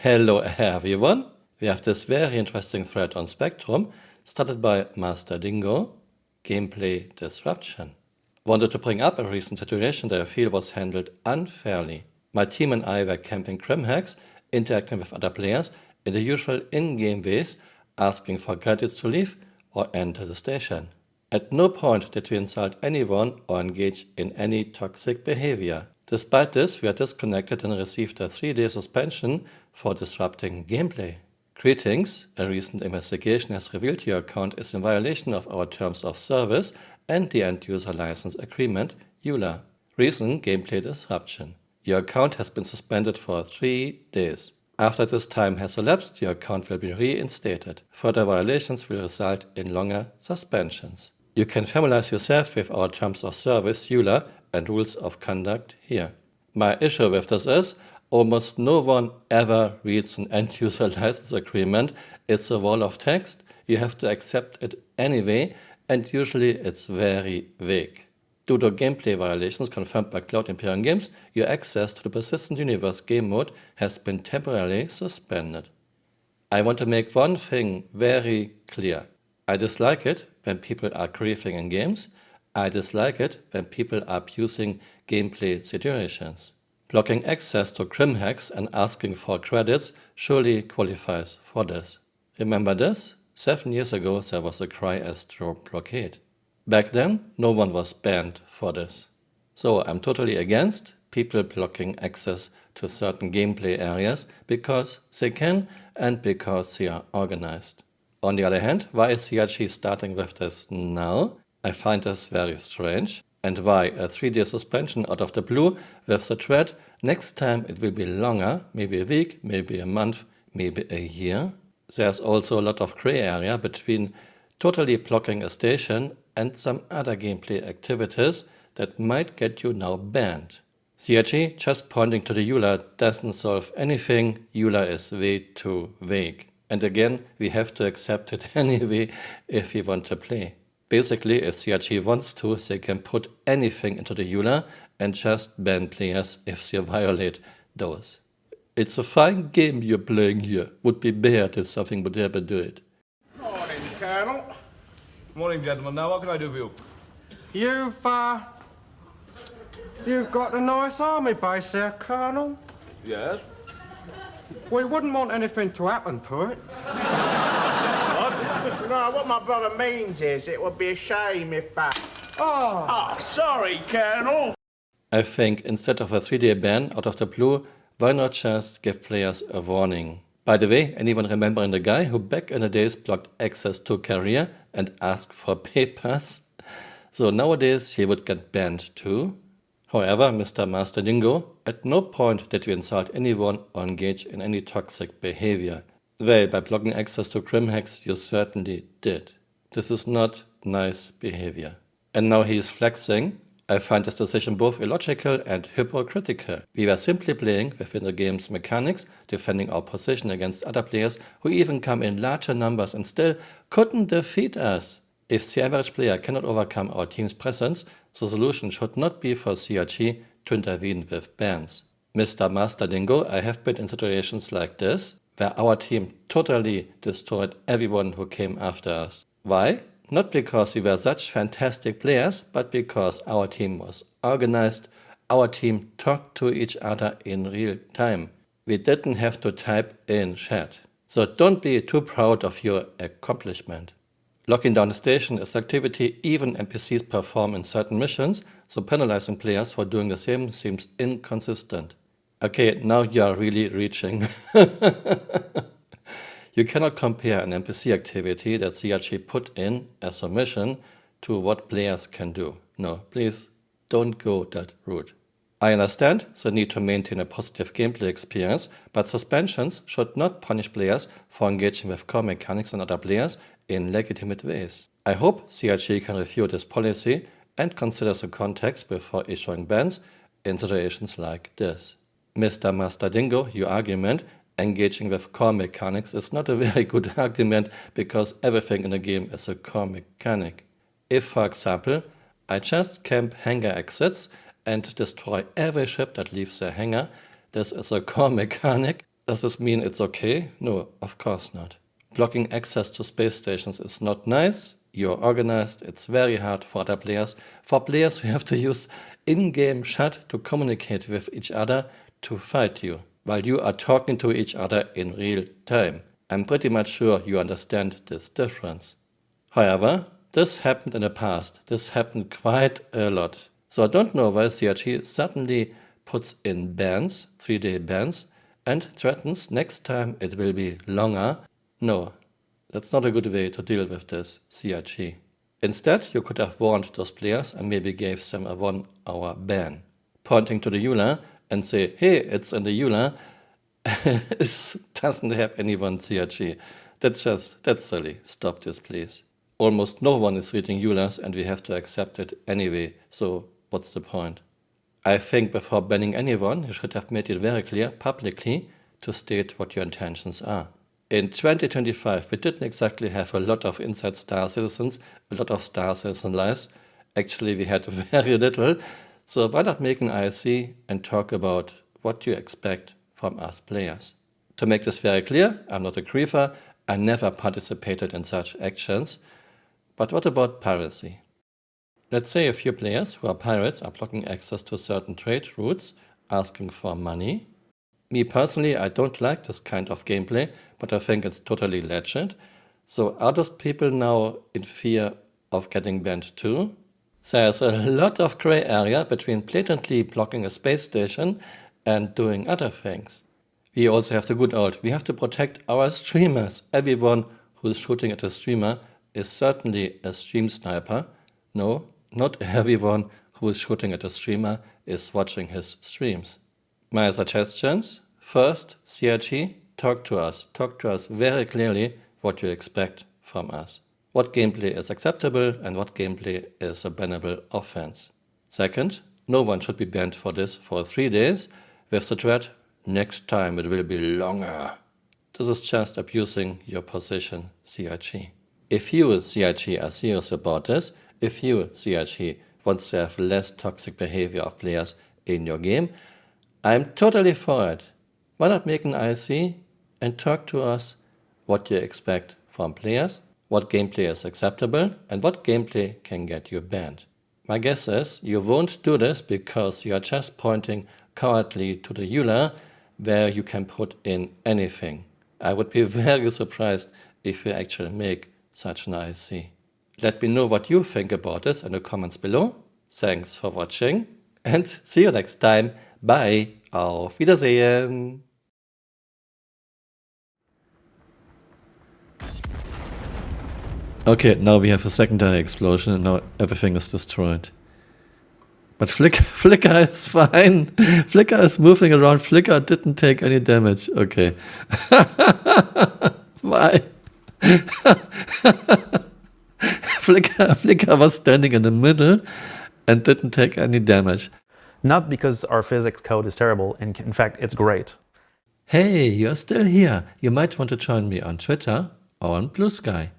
Hello everyone! We have this very interesting thread on Spectrum, started by Master Dingo, Gameplay Disruption. Wanted to bring up a recent situation that I feel was handled unfairly. My team and I were camping Grim Hex, interacting with other players in the usual in-game ways, asking for credits to leave or enter the station. At no point did we insult anyone or engage in any toxic behavior. Despite this, we are disconnected and received a 3-day suspension for disrupting gameplay. Greetings, a recent investigation has revealed your account is in violation of our terms of service and the end-user license agreement, EULA. Reason, gameplay disruption. Your account has been suspended for 3 days. After this time has elapsed, your account will be reinstated. Further violations will result in longer suspensions. You can familiarize yourself with our terms of service, EULA, and rules of conduct here. My issue with this is, almost no one ever reads an end-user license agreement. It's a wall of text, you have to accept it anyway, and usually it's very vague. Due to gameplay violations confirmed by Cloud Imperium Games, your access to the Persistent Universe game mode has been temporarily suspended. I want to make one thing very clear. I dislike it when people are griefing in games. I dislike it when people are abusing gameplay situations. Blocking access to Grim Hex and asking for credits surely qualifies for this. Remember this? 7 years ago there was a Cry-Astro blockade. Back then, no one was banned for this. So I'm totally against people blocking access to certain gameplay areas because they can and because they are organized. On the other hand, why is CRG starting with this now? I find this very strange. And why a 3-day suspension out of the blue with the threat? Next time it will be longer, maybe a week, maybe a month, maybe a year. There's also a lot of gray area between totally blocking a station and some other gameplay activities that might get you now banned. CRG just pointing to the EULA doesn't solve anything. EULA is way too vague. And again, we have to accept it anyway if we want to play. Basically, if CRG wants to, they can put anything into the EULA and just ban players if they violate those. It's a fine game you're playing here. Would be bad if something would ever do it. Morning, Colonel. Morning, gentlemen. Now, what can I do for you? You've got a nice army base there, Colonel. Yes? We wouldn't want anything to happen to it. No, what my brother means is it would be a shame if sorry, Colonel. I think instead of a 3-day ban out of the blue, why not just give players a warning? By the way, anyone remembering the guy who back in the days blocked access to career and asked for papers? So nowadays he would get banned too. However, Mr. Master Dingo, at no point did we insult anyone or engage in any toxic behavior. Well, by blocking access to Grim Hex, you certainly did. This is not nice behavior. And now he is flexing. I find this decision both illogical and hypocritical. We were simply playing within the game's mechanics, defending our position against other players who even come in larger numbers and still couldn't defeat us. If the average player cannot overcome our team's presence, the solution should not be for CRG to intervene with bans. Mr. Master Dingo, I have been in situations like this, where our team totally destroyed everyone who came after us. Why? Not because we were such fantastic players, but because our team was organized, our team talked to each other in real time. We didn't have to type in chat. So don't be too proud of your accomplishment. Locking down the station is activity even NPCs perform in certain missions, so penalizing players for doing the same seems inconsistent. Okay, now you are really reaching. You cannot compare an NPC activity that CRG put in as a mission to what players can do. No, please don't go that route. I understand the need to maintain a positive gameplay experience, but suspensions should not punish players for engaging with core mechanics and other players in legitimate ways. I hope CRG can review this policy and consider the context before issuing bans in situations like this. Mr. Master Dingo, your argument, engaging with core mechanics is not a very good argument because everything in the game is a core mechanic. If, for example, I just camp hangar exits and destroy every ship that leaves the hangar, this is a core mechanic. Does this mean it's okay? No, of course not. Blocking access to space stations is not nice. You're organized, it's very hard for other players. For players who have to use in-game chat to communicate with each other to fight you, while you are talking to each other in real time. I'm pretty much sure you understand this difference. However, this happened in the past. This happened quite a lot. So I don't know why CRT suddenly puts in bans, 3-day bans, and threatens next time it will be longer. No, that's not a good way to deal with this, CRT. Instead, you could have warned those players and maybe gave them a 1-hour ban. Pointing to the EULA and say, hey, it's in the EULA, it doesn't have any one CRT. That's silly. Stop this, please. Almost no one is reading EULAs and we have to accept it anyway, so what's the point? I think before banning anyone, you should have made it very clear publicly to state what your intentions are. In 2025, we didn't exactly have a lot of Inside Star Citizens, a lot of Star Citizen lives. Actually, we had very little. So why not make an IRC and talk about what you expect from us players? To make this very clear, I'm not a griefer. I never participated in such actions. But what about piracy? Let's say a few players who are pirates are blocking access to certain trade routes, asking for money. Me personally, I don't like this kind of gameplay, but I think it's totally legit. So are those people now in fear of getting banned too? There's a lot of gray area between blatantly blocking a space station and doing other things. We also have the good old, we have to protect our streamers. Everyone who is shooting at a streamer is certainly a stream sniper. No, not everyone who is shooting at a streamer is watching his streams. My suggestions? First, CRT, talk to us. Talk to us very clearly what you expect from us. What gameplay is acceptable and what gameplay is a bannable offense. Second, no one should be banned for this for 3 days with the threat, next time it will be longer. This is just abusing your position, CRT. If you, CRT, are serious about this, if you, CRT, want to have less toxic behavior of players in your game, I'm totally for it. Why not make an IRC and talk to us what you expect from players, what gameplay is acceptable, and what gameplay can get you banned. My guess is you won't do this because you are just pointing cowardly to the EULA where you can put in anything. I would be very surprised if you actually make such an IRC. Let me know what you think about this in the comments below. Thanks for watching and see you next time. Bye. Auf Wiedersehen. Okay, now we have a secondary explosion and now everything is destroyed. But Flicker is fine. Flicker is moving around. Flicker didn't take any damage. Okay. Why? Flicker was standing in the middle and didn't take any damage. Not because our physics code is terrible, in fact, it's great. Hey, you're still here. You might want to join me on Twitter or on Blue Sky.